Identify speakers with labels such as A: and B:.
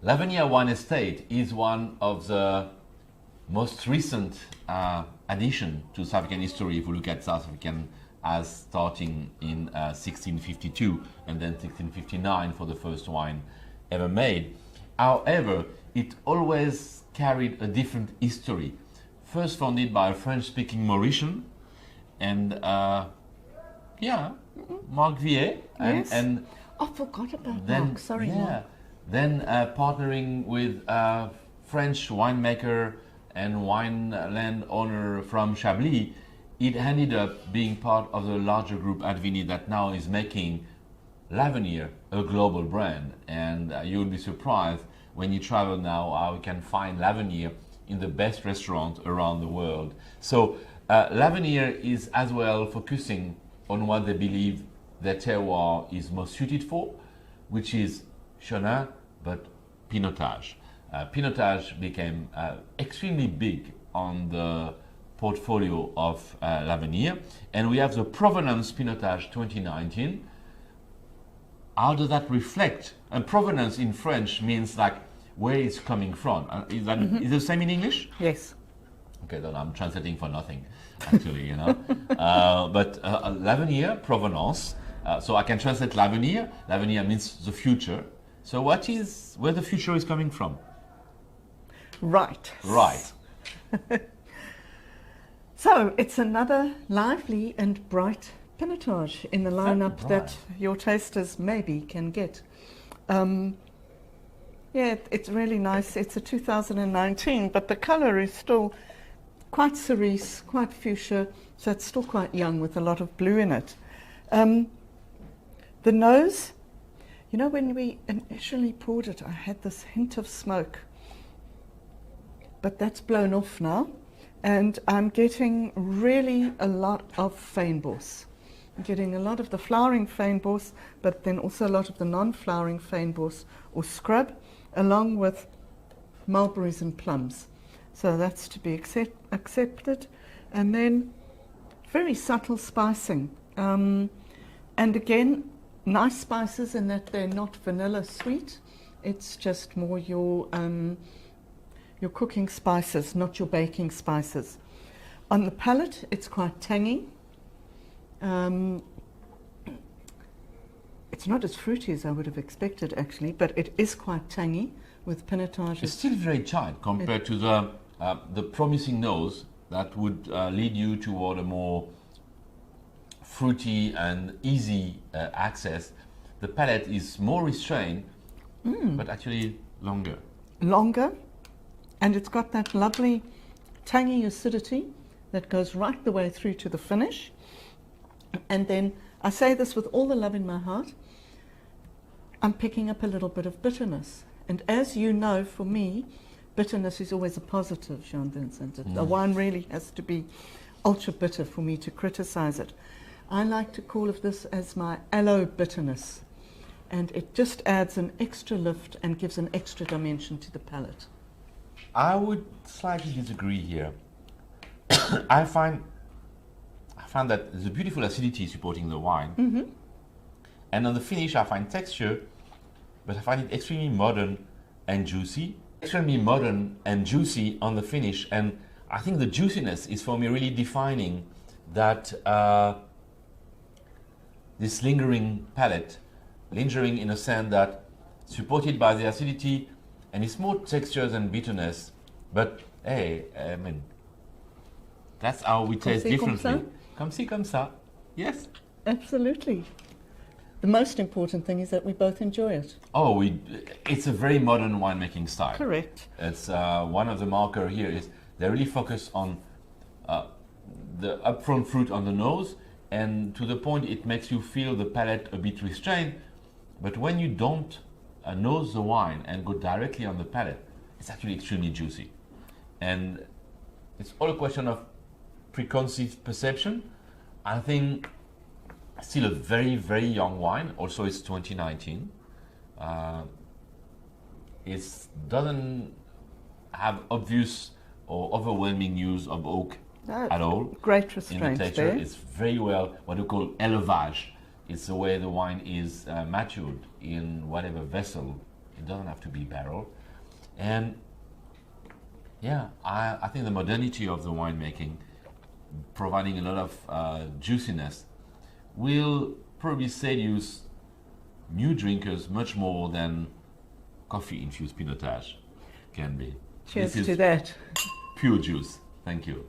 A: Lavenia Wine Estate is one of the most recent addition to South African history. If we look at South African as starting in 1652 and then 1659 for the first wine ever made. However, it always carried a different history. First founded by a French-speaking Mauritian, and Marc Villiers,
B: Yes.
A: and
B: I forgot about
A: then
B: Mark. Sorry, Mark.
A: then partnering with a French winemaker and wine landowner from Chablis, it ended up being part of the larger group Advini that now is making Lavenier a global brand. And you will be surprised when you travel now how you can find Lavenier in the best restaurants around the world. So Lavenier is as well focusing on what they believe their terroir is most suited for, which is Chenin, but Pinotage. Pinotage became extremely big on the portfolio of Lavenier, and we have the Provenance Pinotage 2019. How does that reflect? And Provenance in French means like where it's coming from. Is that is it the same in English?
B: Yes.
A: Okay, then I'm translating for nothing, actually, you know. But Lavenier, Provenance. So I can translate Lavenier. Lavenier means the future. So where the future is coming from?
B: Right.
A: Right.
B: So it's another lively and bright Pinotage in the lineup
A: bright.
B: that your tasters maybe can get. It's really nice. It's a 2019, but the colour is still quite cerise, quite fuchsia, so it's still quite young with a lot of blue in it. The nose, you know, when we initially poured it, I had this hint of smoke, but that's blown off now, and I'm getting really a lot of fynbos. I'm getting a lot of the flowering fynbos, but then also a lot of the non-flowering fynbos or scrub, along with mulberries and plums. So that's to be accepted. And then very subtle spicing. And again, nice spices in that they're not vanilla sweet. It's just more your cooking spices, not your baking spices. On the palate, it's quite tangy. It's not as fruity as I would have expected, actually, but it is quite tangy with Pinotage.
A: It's still very child compared to the promising nose that would lead you toward a more fruity and easy access. The palate is more restrained, but actually longer.
B: Longer, and it's got that lovely tangy acidity that goes right the way through to the finish. And then, I say this with all the love in my heart, I'm picking up a little bit of bitterness. And as you know, for me, bitterness is always a positive, Jean-Vincent. A wine really has to be ultra bitter for me to criticize it. I like to call of this as my aloe bitterness. And it just adds an extra lift and gives an extra dimension to the palate.
A: I would slightly disagree here. I find that there's a beautiful acidity supporting the wine. And on the finish, I find texture, but I find it extremely modern and juicy. Extremely modern and juicy on the finish. And I think the juiciness is for me really defining that this lingering palate, lingering in a sense that supported by the acidity, and it's more textures and bitterness. But hey, I mean, that's how we taste differently. Comme ci, comme ça. Yes.
B: Absolutely. The most important thing is that we both enjoy it.
A: Oh, it's a very modern winemaking style.
B: Correct.
A: It's one of the marker here is they really focus on the upfront fruit on the nose, and to the point it makes you feel the palate a bit restrained. But when you don't nose the wine and go directly on the palate, it's actually extremely juicy. And it's all a question of preconceived perception. I think still a very, very young wine. Also, it's 2019. It doesn't have obvious or overwhelming use of oak at all.
B: Great restraint
A: in the texture.
B: there.
A: It's very well what we call élevage. It's the way the wine is matured in whatever vessel It doesn't have to be barrel. And yeah, I think the modernity of the winemaking, providing a lot of juiciness, will probably seduce new drinkers much more than coffee-infused Pinotage can be.
B: Cheers
A: This
B: to
A: is
B: that.
A: pure juice. Thank you.